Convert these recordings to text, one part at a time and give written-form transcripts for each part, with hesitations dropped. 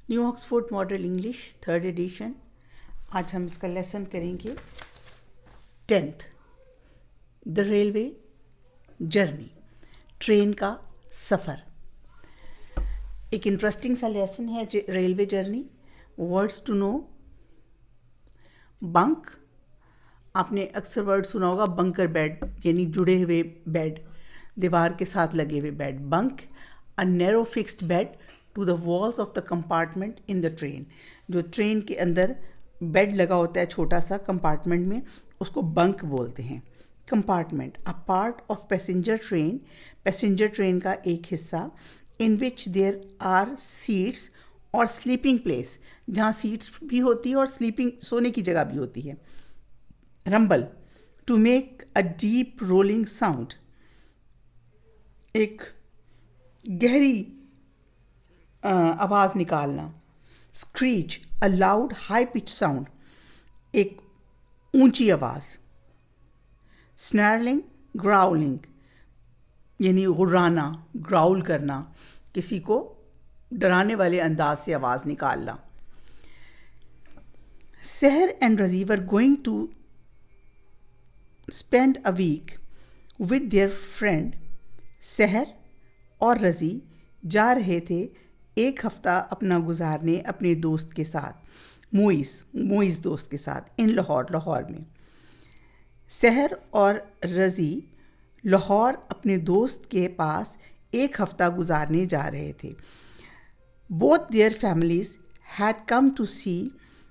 New Oxford model English 3rd edition. आज हम इसका लेसन करेंगे 10th, the railway journey, train का सफ़र। एक इंटरेस्टिंग सा लेसन है railway journey. Words to know, bunk, आपने अक्सर वर्ड सुना होगा बंकर बेड, यानी जुड़े हुए बेड, दीवार के साथ लगे हुए bed. Bunk, a narrow fixed bed to the walls of the compartment in the train. जो ट्रेन के अंदर बेड लगा होता है छोटा सा कंपार्टमेंट में, उसको बंक बोलते हैं। Compartment, a part of passenger train, passenger train का एक हिस्सा, इन विच देयर आर सीट्स और स्लीपिंग प्लेस, जहाँ सीट्स भी होती है और स्लीपिंग सोने की जगह भी होती है। Rumble, to make a deep rolling sound, एक गहरी आवाज़ निकालना। Screech, a loud high pitch sound, एक ऊंची आवाज़। स्नैरलिंग, ग्राउलिंग, यानी गुर्राना, ग्राउल करना, किसी को डराने वाले अंदाज से आवाज़ निकालना। Seher and Razi were going to spend a week with their friend. सहर और रज़ी जा रहे थे एक हफ्ता अपना गुजारने अपने दोस्त के साथ, मोइस दोस्त के साथ, इन लाहौर में। सहर और रज़ी लाहौर अपने दोस्त के पास एक हफ्ता गुजारने जा रहे थे। Both their families had come to see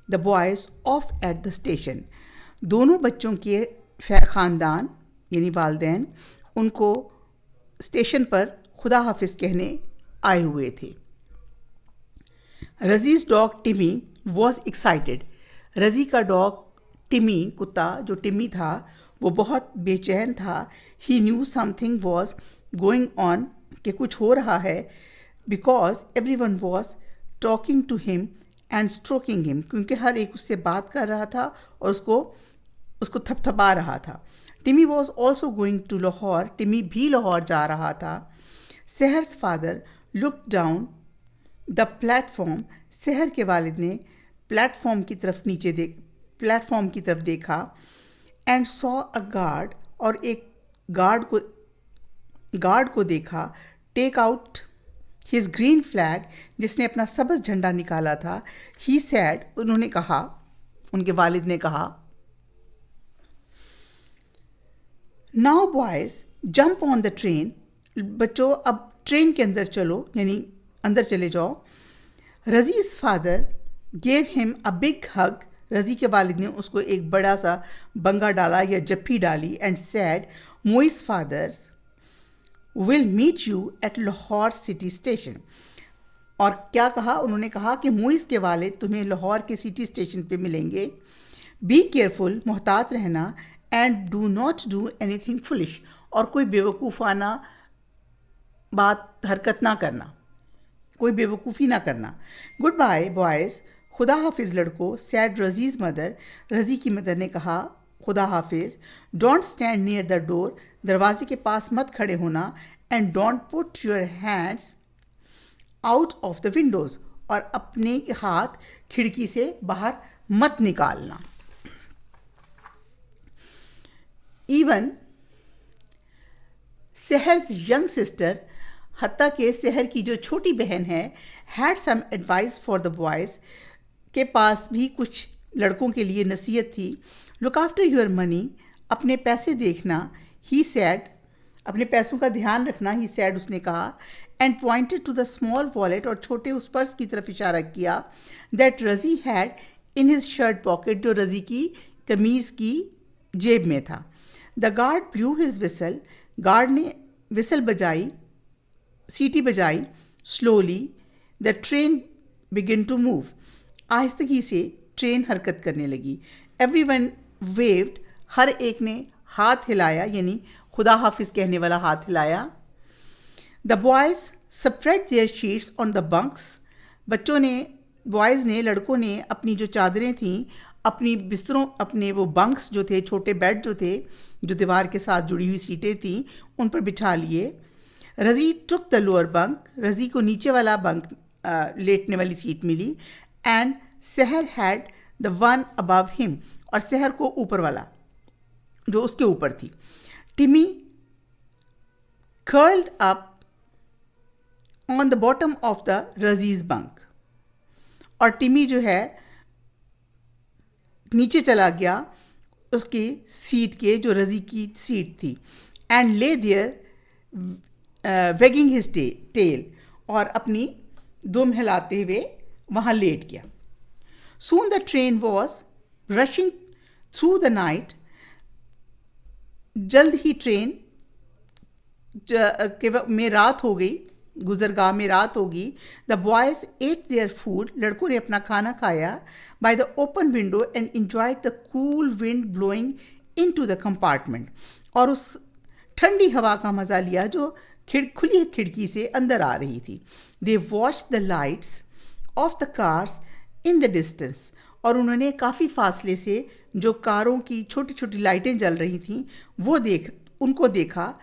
the boys off at the station. दोनों बच्चों के ख़ानदान यानी वालदैन उनको स्टेशन पर खुदा हाफिज़ कहने आए हुए थे। रज़ीज़ डॉग टिमी वॉज एक्साइटेड। रज़ी का डॉग टिमी, कुत्ता जो टिमी था, वो बहुत बेचैन था। He knew something was going on, कि कुछ हो रहा है, because everyone was talking to him and stroking him, क्योंकि हर एक उससे बात कर रहा था और उसको थपथपा रहा था। Timmy was also going to Lahore, Timmy भी लाहौर जा रहा था। Sahar's father look down the platform, Sahar के वालिद ने प्लेटफॉर्म की तरफ देखा। एंड सॉ अ गार्ड, और एक गार्ड को देखा। Take out his green flag, जिसने अपना सब्ज़ झंडा निकाला था। ही सैड, उन्होंने कहा, उनके वालिद ने कहा, now boys jump on the train, बच्चों अब ट्रेन के अंदर चलो, यानी अंदर चले जाओ। Razi's father gave him a big hug, Razi के वालिद ने उसको एक बड़ा सा बंगा डाला या जप्फी डाली। And said, Moiz fathers will meet you at Lahore city station, और क्या कहा, उन्होंने कहा कि मोइस के वालिद तुम्हें लाहौर के सिटी स्टेशन पे मिलेंगे। बी केयरफुल, मोहतात रहना। And do not do anything foolish, और कोई बेवकूफ़ाना हरकत ना करना, कोई बेवकूफ़ी ना करना। गुड बाय बॉयज़, खुदा हाफिज़ लड़को। सैड रज़ीज़ मदर, रज़ी की मदर ने कहा, खुदा हाफिज़। Don't stand near the door, दरवाजे के पास मत खड़े होना। And don't put your hands out of the Windows, और अपने हाथ खिड़की से बाहर मत निकालना। इवन सहर्स यंग सिस्टर, हत्ता के सहर की जो छोटी बहन है, had some advice for the boys, के पास भी कुछ लड़कों के लिए नसीहत थी। लुक आफ्टर योर मनी, अपने पैसे देखना। ही सैड, अपने पैसों का ध्यान रखना। ही सैड, उसने कहा। And pointed to the small wallet, और छोटे उस पर्स की तरफ इशारा किया। That Razi had in his shirt pocket, जो रज़ी की कमीज़ की जेब में था। The guard blew his whistle, guard ने विसल बजाई, सीटी बजाई। Slowly the train begin to move, आहिस्तगी से ट्रेन हरकत करने लगी। एवरीवन वेव्ड, हर एक ने हाथ हिलाया, यानी खुदा हाफिज़ कहने वाला हाथ हिलाया। The boys spread their sheets on the bunks, boys ने, लड़कों ने अपनी जो चादरें थीं, अपनी बिस्तरों, अपने वो बंक्स जो थे, छोटे बेड जो थे, जो दीवार के साथ जुड़ी हुई सीटें थीं, उन पर बिछा लिए। रज़ी टुक द लोअर बंक, रज़ी को नीचे वाला बंक लेटने वाली सीट मिली. एंड सहर had the one above him, और सहर को ऊपर वाला जो उसके ऊपर थी. Timmy curled up on the bottom of the Razi's bunk, और टिमी जो है नीचे चला गया उसकी सीट के, जो रजी की सीट थी. And lay their weighing his tell, और अपनी दुम हिलाते हुए वहाँ लेट गया. Soon the train was rushing through the night, जल्द ही ट्रेन में रात हो गई, गुजरगाह में रात होगी. The boys ate their food, लड़कों ने अपना खाना खाया. By the open window and enjoyed the cool wind blowing into the compartment, और उस ठंडी हवा का मज़ा लिया जो खुली खिड़की से अंदर आ रही थी. They watch the lights off the cars in the distance, और उन्होंने काफ़ी फासले से जो कारों की छोटी छोटी लाइटें जल रही थीं उनको देखा.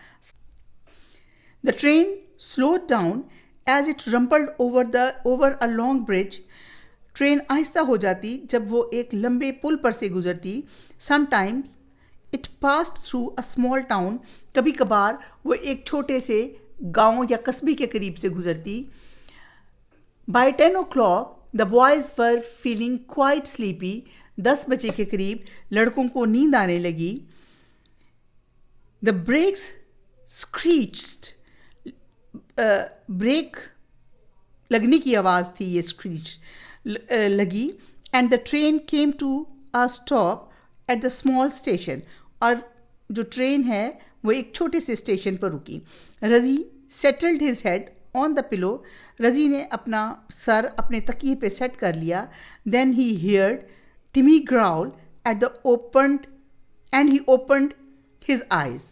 The train slowed down as it rumbled over a long bridge. Train आहिस्ता हो जाती जब वो एक लंबे पुल पर से गुजरती. Sometimes it passed through a small town. कभी कभार वो एक छोटे से गांव या कस्बे के करीब से गुजरती. By 10 o'clock the boys were feeling quite sleepy. 10 बजे के करीब लड़कों को नींद आने लगी. The brakes screeched. ब्रेक लगने की आवाज़ थी, ये स्क्रीच लगी. And the train came to a stop at the small station, और जो ट्रेन है वो एक छोटे से स्टेशन पर रुकी. रजी settled his head on the pillow, रजी ने अपना सर अपने तकिए पे सेट कर लिया. देन ही हियर्ड टिमी growl at the opened and he opened his eyes.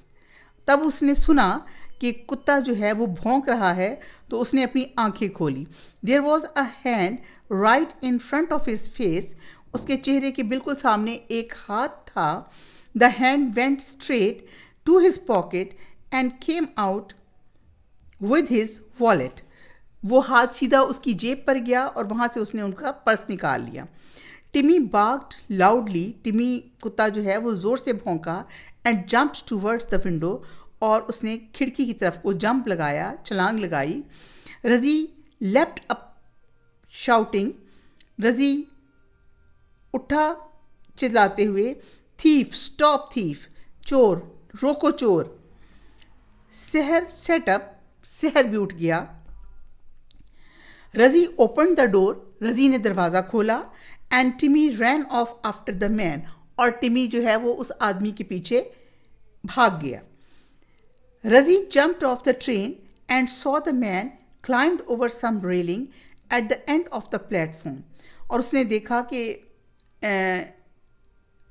तब उसने सुना कि कुत्ता जो है वो भौंक रहा है, तो उसने अपनी आंखें खोली. There was a hand right in front of his face, उसके चेहरे के बिल्कुल सामने एक हाथ था. The hand went straight to his pocket and came out with his wallet. वो हाथ सीधा उसकी जेब पर गया और वहाँ से उसने उनका पर्स निकाल लिया. टिमी बार्क्ड लाउडली, टिमी कुत्ता जो है वो ज़ोर से भौंका. And jumped towards the window, और उसने खिड़की की तरफ को जंप लगाया, छलांग लगाई. रजी लेफ्ट अप शाउटिंग, रजी उठा चिल्लाते हुए, थीफ स्टॉप थीफ, चोर रोको चोर. सहर सेट अप, सहर भी उठ गया. रजी ओपन द डोर, रजी ने दरवाज़ा खोला. एंड टिमी ran off after the man, और टिमी जो है वो उस आदमी के पीछे भाग गया. Razi jumped off the train and saw the man climbed over some railing at the end of the platform. और उसने देखा कि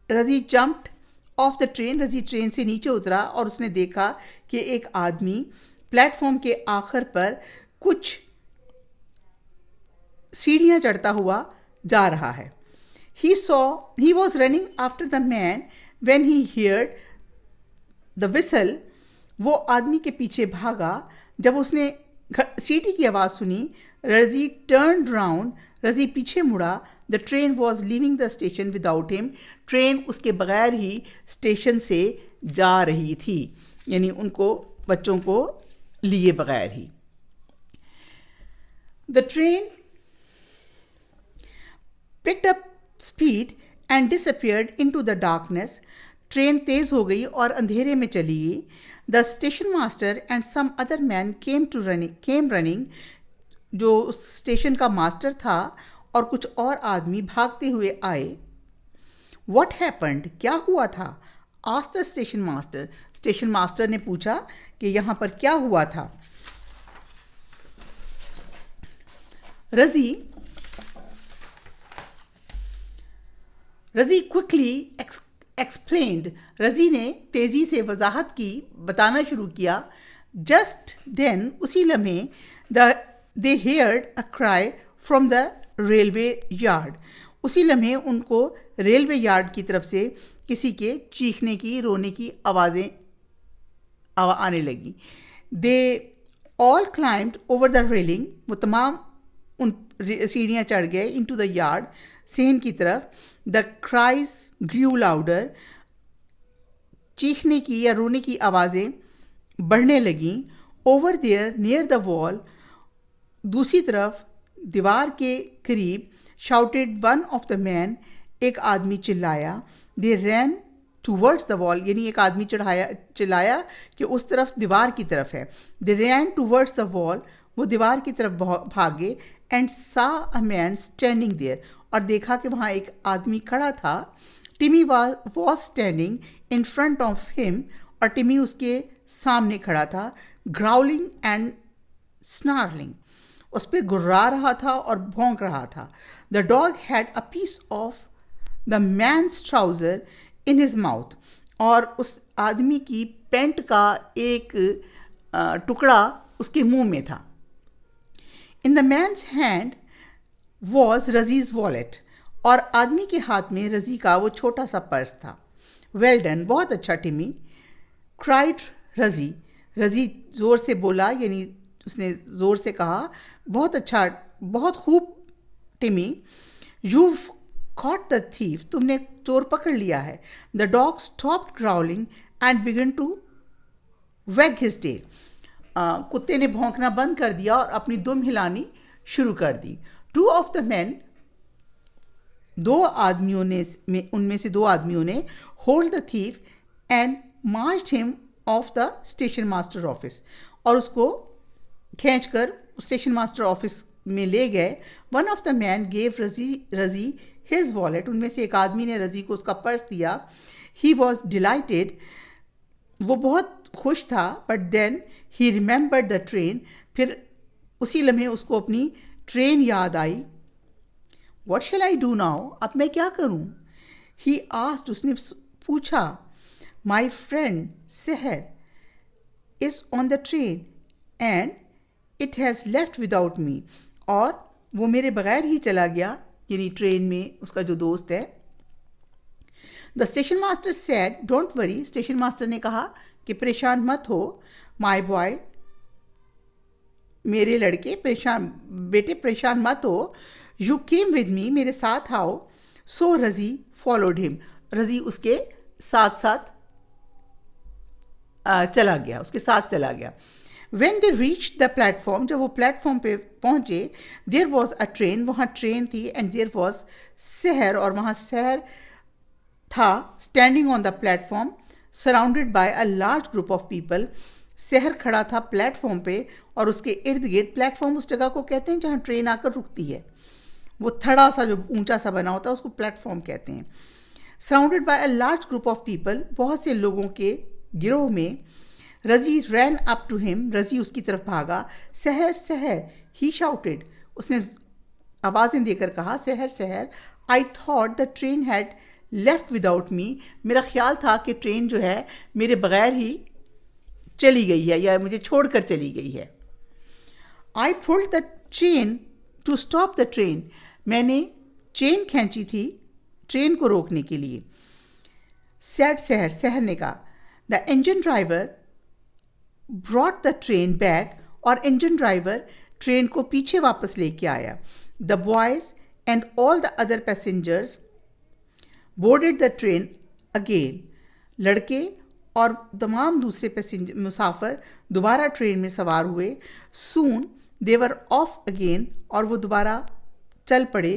रजी jumped off the train, रजी ट्रेन से नीचे उतरा, और उसने देखा कि एक आदमी प्लेटफॉर्म के आखिर पर कुछ सीढ़ियाँ चढ़ता हुआ जा रहा है. He was running after the man when he heard the whistle. वो आदमी के पीछे भागा जब उसने सीटी की आवाज़ सुनी. रजी टर्न राउंड, रजी पीछे मुड़ा. The train was leaving the station without him, train उसके बगैर ही स्टेशन से जा रही थी, यानी उनको बच्चों को लिए बगैर ही. The train picked up speed and disappeared into the darkness. Train तेज़ हो गई और अंधेरे में चली गई. The station master and some other man came running. जो स्टेशन का मास्टर था और कुछ और आदमी भागते हुए आए. What happened? क्या हुआ था? Asked the station master. Station master ने पूछा कि यहाँ पर क्या हुआ था. रजी quickly explained. रजी ने तेज़ी से वजाहत की, बताना शुरू किया. Just then, उसी लम्हे, they heard a cry from the railway yard. उसी लम्हे उनको रेलवे यार्ड की तरफ से किसी के चीखने की, रोने की आवाज़ें आने लगी. They all climbed over the railing. वो तमाम उन सीढ़ियाँ चढ़ गए इनटू द यार्ड, सेहन की तरफ. द क्राइज ग्रू लाउडर, चीखने की या रोने की आवाज़ें बढ़ने लगीं. Over there near the wall, दूसरी तरफ दीवार के करीब. Shouted one of the man, एक आदमी चिल्लाया. They ran towards the wall, यानी एक आदमी चिल्लाया कि उस तरफ दीवार की तरफ है. दे रैन टूवर्ड्स द वॉल, वो दीवार की तरफ भागे. एंड सा अ मैन स्टैंडिंग देयर, और देखा कि वहाँ एक आदमी खड़ा था. Timmy was standing in front of him, और टिमी उसके सामने खड़ा था. ग्राउलिंग एंड स्नार्लिंग, उस पर गुर्रा रहा था और भौंक रहा था. The dog had a piece of the man's trouser in his mouth, और उस आदमी की पैंट का एक टुकड़ा उसके मुंह में था. In the man's hand was Razi's wallet, और आदमी के हाथ में रजी का वो छोटा सा पर्स था. वेल डन, बहुत अच्छा टिमी. क्राइड रजी, रजी ज़ोर से बोला, यानी उसने ज़ोर से कहा, बहुत अच्छा, बहुत खूब टिमी. यू caught the thief, तुमने चोर पकड़ लिया है. The dog stopped growling and began to wag his tail. कुत्ते ने भौंकना बंद कर दिया और अपनी दुम हिलानी शुरू कर दी. Two of the men, उनमें से दो आदमियों ने hold the thief and marched him off the station master office, और उसको खींचकर स्टेशन मास्टर ऑफिस में ले गए. One of the men gave रजी his wallet, उनमें से एक आदमी ने रजी को उसका पर्स दिया. He was delighted, वो बहुत खुश था. But then he remembered the train, फिर उसी लम्हे उसको अपनी ट्रेन याद आई. What shall I do now, अब मैं क्या करूं? He asked, उसने पूछा. My friend Seher is on the train and it has left without me, और वो मेरे बगैर ही चला गया, यानी ट्रेन में उसका जो दोस्त है. The station master said, don't worry, station master ने कहा कि परेशान मत हो. माई बॉय, मेरे लड़के, बेटे परेशान मत हो. यू केम विद मी, मेरे साथ आओ. सो रजी फॉलोड हिम, रजी उसके साथ साथ चला गया, उसके साथ चला गया. When they reached the platform, जब वो प्लेटफॉर्म पे पहुँचे, there was a train, वहाँ ट्रेन थी. and there was Seher, और वहाँ सहर था. standing on the platform, surrounded by a large group of people. सहर खड़ा था प्लेटफॉर्म पे और उसके इर्द गिर्द, प्लेटफॉर्म उस जगह को कहते हैं जहाँ ट्रेन आकर रुकती है, वो थड़ा सा जो ऊंचा सा बना होता है उसको प्लेटफॉर्म कहते हैं. Surrounded by a large group of people, बहुत से लोगों के गिरोह में. रजी रैन अप टू हिम, रजी उसकी तरफ भागा. सहर सहर, ही शाउटेड, उसने आवाज़ें देकर कहा. सहर सहर, I thought the train had left without me, मेरा ख्याल था कि ट्रेन जो है मेरे बगैर ही चली गई है या मुझे छोड़कर चली गई है. I pulled the chain to stop the train, मैंने चेन खींची थी ट्रेन को रोकने के लिए. सैड सहर, सहर ने कहा. The engine driver brought the train back, और इंजन ड्राइवर ट्रेन को पीछे वापस लेके आया. The boys and all the other passengers boarded the train again, लड़के और तमाम दूसरे मुसाफिर दोबारा ट्रेन में सवार हुए. सून दे वर ऑफ अगेन, और वो दोबारा चल पड़े.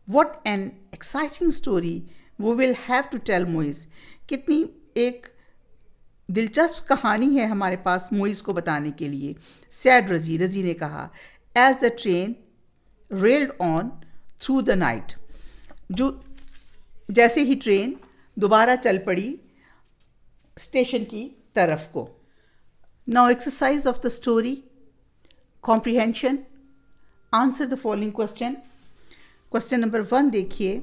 वॉट एन एक्साइटिंग स्टोरी वो will have to tell Moiz, कितनी एक दिलचस्प कहानी है हमारे पास मोइस को बताने के लिए. सैड रजी, रजी ने कहा. As the train rolled on through the night, जो जैसे ही ट्रेन दोबारा चल पड़ी स्टेशन की तरफ को. Now exercise of the story comprehension. Answer the following question. Question number 1 देखिए.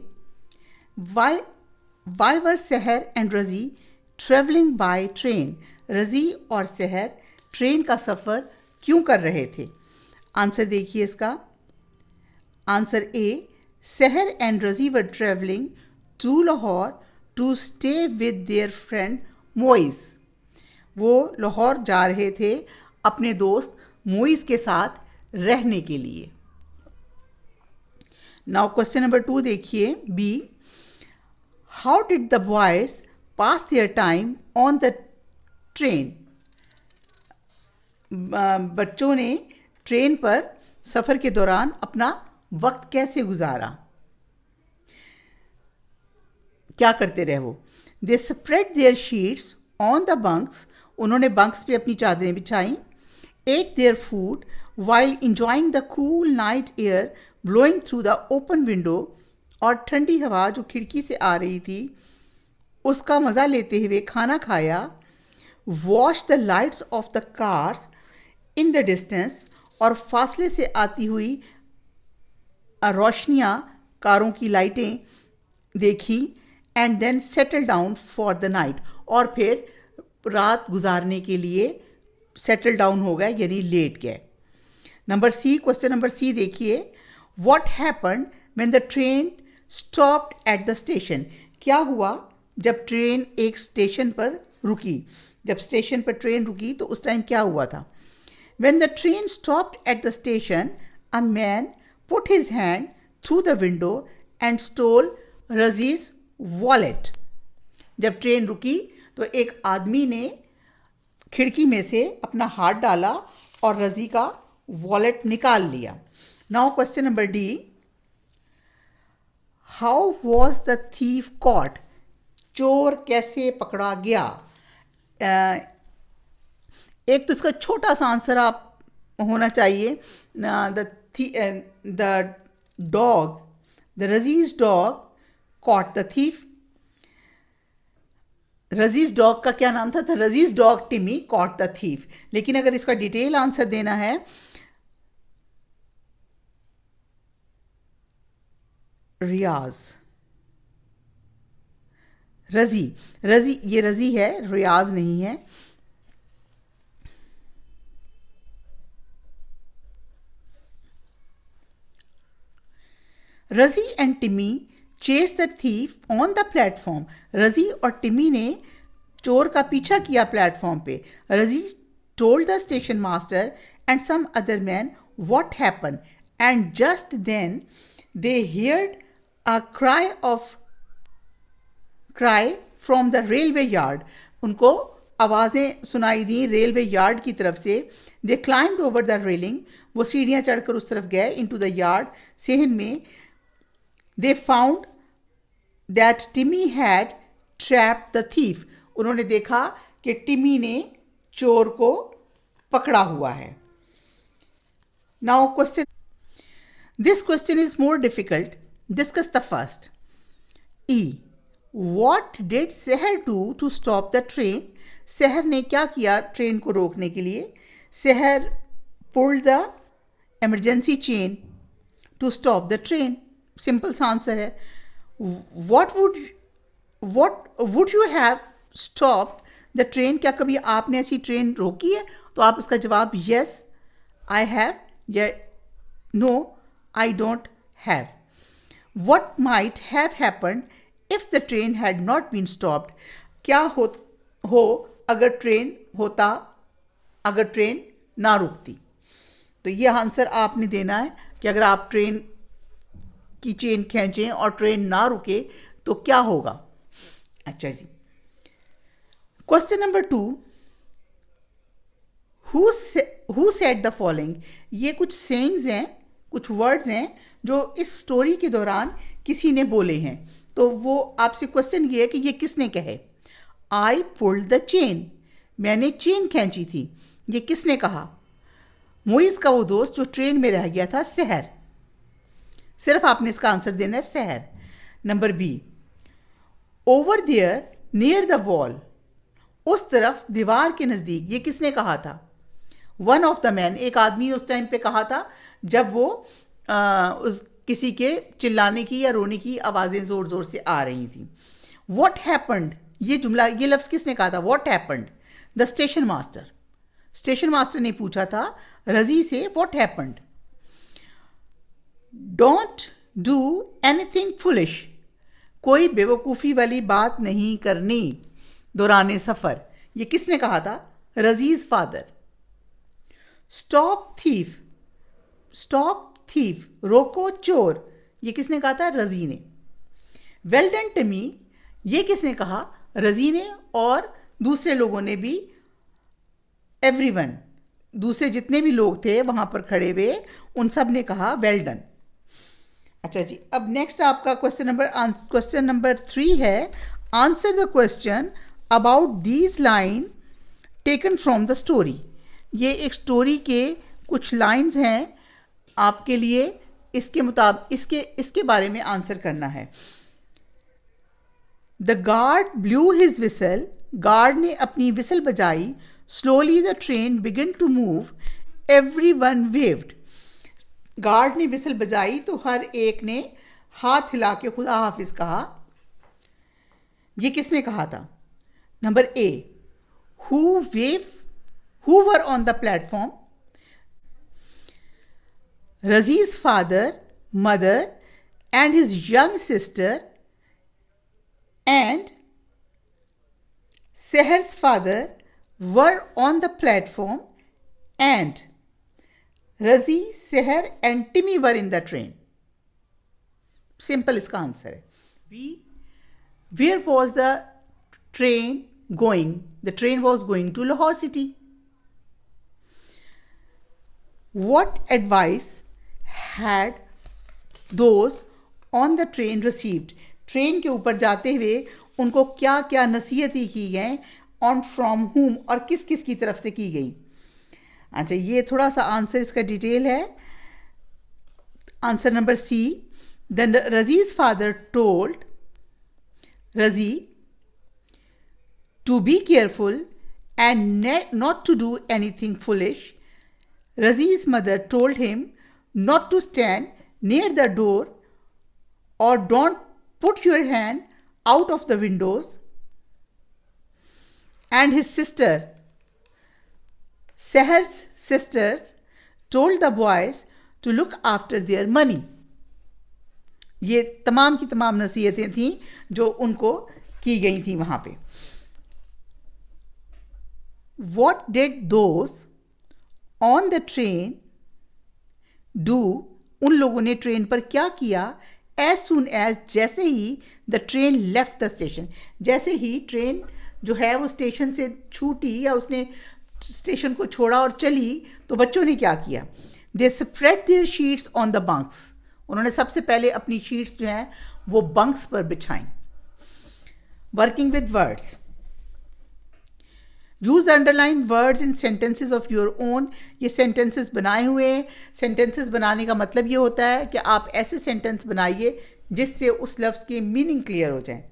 वाई वर सहर एंड रजी ट्रेवलिंग बाय ट्रेन, रजी और सहर ट्रेन का सफ़र क्यों कर रहे थे? आंसर देखिए इसका. Answer A, Sahar and Razi were travelling to Lahore to stay with their friend Moiz, वो लाहौर जा रहे थे अपने दोस्त मोइस के साथ रहने के लिए. नाउ क्वेश्चन नंबर 2 देखिए, B, how did the boys pass their time on the train? बच्चों ने ट्रेन पर सफ़र के दौरान अपना वक्त कैसे गुजारा, क्या करते रहे वो? They spread their sheets on the bunks, उन्होंने बंक्स पे अपनी चादरें बिछाई. Ate their food while enjoying the cool night air blowing through the open window, और ठंडी हवा जो खिड़की से आ रही थी उसका मज़ा लेते हुए खाना खाया. Watch the lights off the cars in the distance, और फासले से आती हुई रोशनियाँ, कारों की लाइटें देखी. And then settle down for the night, और फिर रात गुजारने के लिए सेटल डाउन हो गए, यानी लेट गए. Number C, question number C देखिए, what happened when the train stopped at the station? क्या हुआ जब ट्रेन एक स्टेशन पर रुकी? जब स्टेशन पर ट्रेन रुकी तो उस टाइम क्या हुआ था? When the train stopped at the station, a man put his hand through the window and stole Razi's wallet. जब ट्रेन रुकी तो एक आदमी ने खिड़की में से अपना हाथ डाला और रजी का वॉलेट निकाल लिया. Now question number D, how was the thief caught? चोर कैसे पकड़ा गया? एक तो इसका छोटा सा आंसर आप होना चाहिए. The dog, the Razi's dog caught the thief. Razi's dog का क्या नाम था? The Razi's dog Timmy caught the thief. लेकिन अगर इसका डिटेल आंसर देना है, रियाज, रजी, रजी, ये रजी है, रियाज नहीं है. रजी एंड टिमी chase the thief on the platform. रजी और टिमी ने चोर का पीछा किया प्लेटफॉर्म पे. Razi told the station master and some other man what happen, and just then they heard a cry from the railway yard. उनको आवाज़ें सुनाई दी रेलवे यार्ड की तरफ से. They climbed over the railing, वो सीढ़ियाँ चढ़कर उस तरफ गए. इनटू द यार्ड, सेहन में. They found that Timmy had trapped the thief. उन्होंने देखा कि टिमी ने चोर को पकड़ा हुआ है. Now question. This question is more difficult. Discuss the first. E. What did Seher do to stop the train? सेहर ने क्या किया ट्रेन को रोकने के लिए? सेहर pulled the emergency chain to stop the train. Simple सा आंसर है. what would you have stopped the train? क्या कभी आपने ऐसी ट्रेन रोकी है? तो आप इसका जवाब yes I have या no I don't have. what might have happened if the train had not been stopped? क्या हो अगर ट्रेन ना रुकती? तो ये आंसर आपने देना है कि अगर आप ट्रेन की चेन खींचें और ट्रेन ना रुके तो क्या होगा. अच्छा जी, question number 2, who said the following? ये कुछ सेइंग्स हैं, कुछ वर्ड्स हैं जो इस स्टोरी के दौरान किसी ने बोले हैं. तो वो आपसे क्वेश्चन ये है कि ये किसने कहे. आई पुल्ड द चेन, मैंने चेन खींची थी. ये किसने कहा? मुइज़ का वो दोस्त जो ट्रेन में रह गया था, सेहर. सिर्फ आपने इसका आंसर देना है Sahar. Number B, over there near the wall, उस तरफ दीवार के नज़दीक, ये किसने कहा था? वन ऑफ द मैन, एक आदमी उस टाइम पे कहा था जब वो उस किसी के चिल्लाने की या रोने की आवाज़ें ज़ोर ज़ोर से आ रही थी. व्हाट हैपन्ड, ये जुमला, ये लफ्ज़ किसने कहा था? What happened? The station master. Station master ने पूछा था रजी से what happened. Don't do anything foolish, कोई बेवकूफ़ी वाली बात नहीं करनी दौरान सफ़र. ये किसने कहा था? रजीज़ फादर. स्टॉप थीफ, रोको चोर, ये किसने कहा था? रजी ने. वेल डन टिमी, ये किसने कहा? रजी ने, और दूसरे लोगों ने भी. एवरीवन, दूसरे जितने भी लोग थे वहां पर खड़े हुए, उन सब ने कहा वेल डन. अच्छा जी, अब नेक्स्ट आपका क्वेश्चन नंबर 3 है. Answer the question about these line taken from the story. ये एक स्टोरी के कुछ लाइंस हैं आपके लिए, इसके मुताबिक इसके बारे में आंसर करना है. The guard blew his whistle, guard ने अपनी विसल बजाई. Slowly the train began to move, everyone waved. Guard ने विसल बजाई तो हर एक ने हाथ हिला के खुदा हाफिज कहा. ये किसने कहा था? Number A, who were on the platform? Razi's father, mother, and his young sister, and Seher's father were on the platform, and Razi, Seher, and Timmy were in the train. Simple इसका answer है. Where was the train going? The train was going to Lahore city. What advice had those on the train received? Train के ऊपर जाते हुए उनको क्या क्या नसीहतें की गई, ऑन फ्रॉम whom, और किस किस की तरफ से की गई. अच्छा, ये थोड़ा सा आंसर इसका डिटेल है. Answer number C. Then Razi's father told Razi to be careful and not to do anything foolish. Razi's mother told him not to stand near the door or don't put your hand out of the windows. And his sister, Seher's sisters, told the boys to look after their money. ये तमाम की तमाम नसीहतें थीं जो उनको की गई थी वहां पे. What did those on the train do? उन लोगों ने ट्रेन पर क्या किया? As soon as, जैसे ही the train left the station, जैसे ही ट्रेन जो है वो स्टेशन से छूटी या उसने स्टेशन को छोड़ा और चली, तो बच्चों ने क्या किया? They spread their sheets on the bunks. उन्होंने सबसे पहले अपनी शीट्स जो हैं वो बंक्स पर बिछाएं. Working with words. Use the underline words in sentences of your own. ये सेंटेंसेस बनाए हुए हैं. सेंटेंसेस बनाने का मतलब ये होता है कि आप ऐसे सेंटेंस बनाइए जिससे उस लफ्ज़ की मीनिंग क्लियर हो जाए.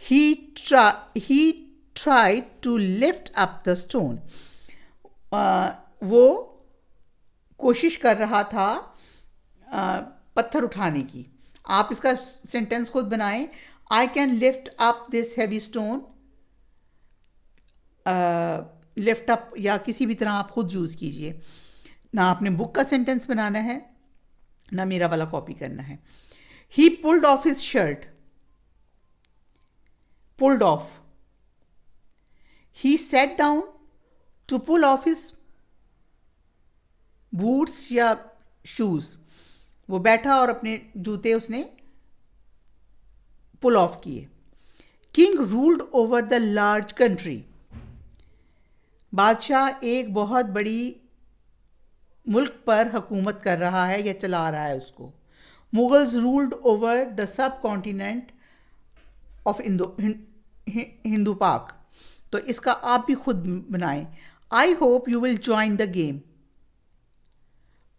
He tried to lift up the stone. वो कोशिश कर रहा था पत्थर उठाने की. आप इसका सेंटेंस खुद बनाएं. I can lift up this heavy stone. Lift up या किसी भी तरह आप खुद यूज़ कीजिए. ना आपने बुक का सेंटेंस बनाना है ना मेरा वाला कॉपी करना है. He pulled off his shirt. Pulled off. He sat down to pull off his boots या शूज. वो बैठा और अपने जूते उसने पुल ऑफ किए. King ruled over the large country. बादशाह एक बहुत बड़ी मुल्क पर हुकूमत कर रहा है या चला रहा है उसको. Mughals ruled over the sub continent of Hindu पाक. तो इसका आप भी खुद बनाएं. I hope you will join the game.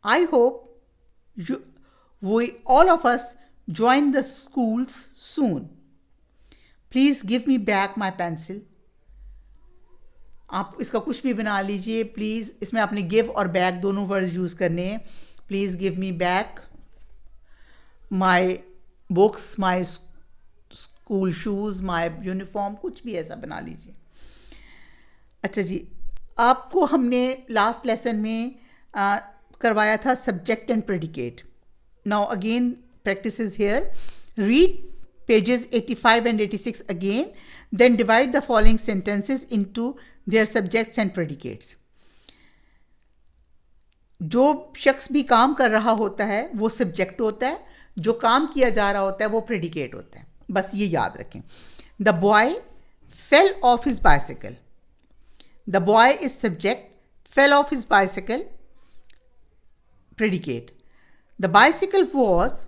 I hope we all of us join the schools soon. Please give me back my pencil. आप इसका कुछ भी बना लीजिए प्लीज़. इसमें आपने गिव और बैक दोनों वर्ड्स यूज़ करने हैं. Please give me back my books, my school shoes, my uniform, कुछ भी ऐसा बना लीजिए. अच्छा जी, आपको हमने लास्ट लेसन में करवाया था subject and predicate. Now again practice is here. Read pages 85 and 86 again. Then divide the following sentences into their subjects and predicates. जो शख्स भी काम कर रहा होता है वो सब्जेक्ट होता है, जो काम किया जा रहा होता है वो प्रेडिकेट होता है। बस ये याद रखें। The boy fell off his bicycle, the boy is subject, fell off his bicycle predicate. The bicycle was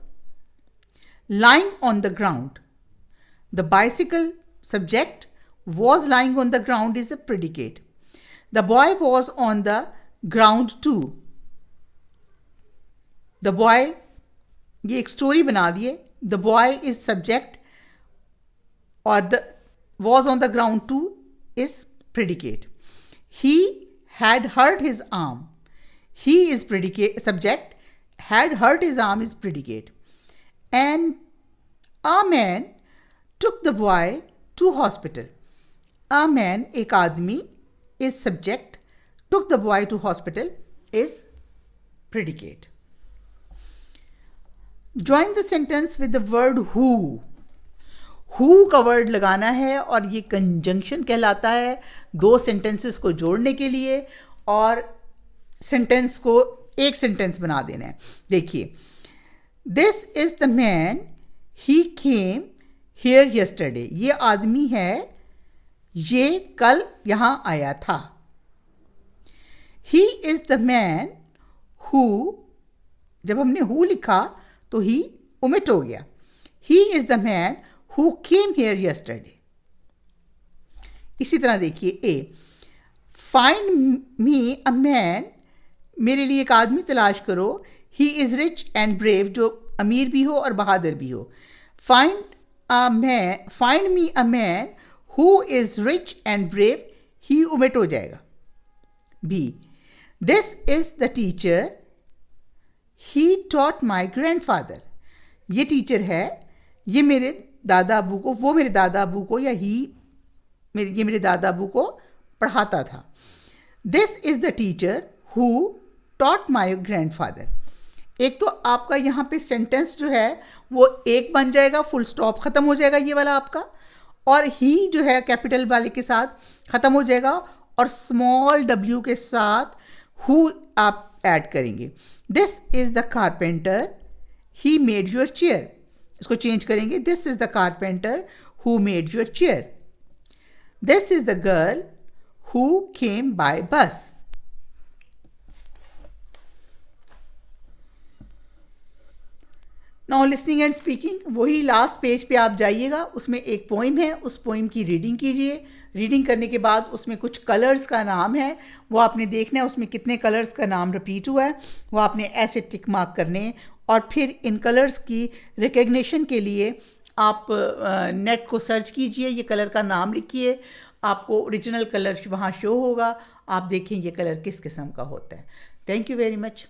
lying on the ground. The bicycle subject was lying on the ground is a predicate. The boy was on the ground too. The boy, ये एक story बना दिए। The boy is subject और the was on the ground too is predicate. He had hurt his arm. He is predicate, subject, had hurt his arm is predicate. And a man took the boy to hospital. A man, एक आदमी, is subject, took the boy to hospital is predicate. Join the sentence with the word who. who का word लगाना है और ये conjunction कहलाता है दो सेंटेंसेस को जोड़ने के लिए और सेंटेंस को एक सेंटेंस बना देना है। देखिए, this is the man he came here yesterday, ये आदमी है, ये कल यहां आया था। He is the man who, जब हमने हु लिखा तो ही ओमिट हो गया। He is the man who came here yesterday. इसी तरह देखिए, ए फाइंड मी अ मैन, मेरे लिए एक आदमी तलाश करो, he is rich and brave, जो अमीर भी हो और बहादुर भी हो। Find me a man who is rich and brave, ही ओमिट हो जाएगा। B this is the teacher he taught my grandfather, ये टीचर है, ये मेरे दादा अबू को, वो मेरे दादा अबू को, या ये मेरे दादा अबू को पढ़ाता था। This is the teacher who taught my grandfather. एक तो आपका यहाँ पे सेंटेंस जो है वो एक बन जाएगा, फुल स्टॉप खत्म हो जाएगा ये वाला आपका, और ही जो है कैपिटल वाले के साथ खत्म हो जाएगा और स्मॉल w के साथ हु आप ऐड करेंगे। This is the carpenter he made your chair, इसको चेंज करेंगे, this is the carpenter who made your chair. This is the girl who came by बस। नाउ लिसनिंग एंड स्पीकिंग, वही last page पे आप जाइएगा, उसमें एक पोइम है, उस पोइम की रीडिंग कीजिए। रीडिंग करने के बाद उसमें कुछ कलर्स का नाम है, वो आपने देखना है उसमें कितने कलर्स का नाम रिपीट हुआ है, वो आपने ऐसे टिक मार्क करने हैं। और फिर इन कलर्स की रिकग्निशन के लिए आप नेट को सर्च कीजिए, ये कलर का नाम लिखिए, आपको ओरिजिनल कलर वहाँ शो होगा, आप देखें ये कलर किस किस्म का होता है। Thank you very much.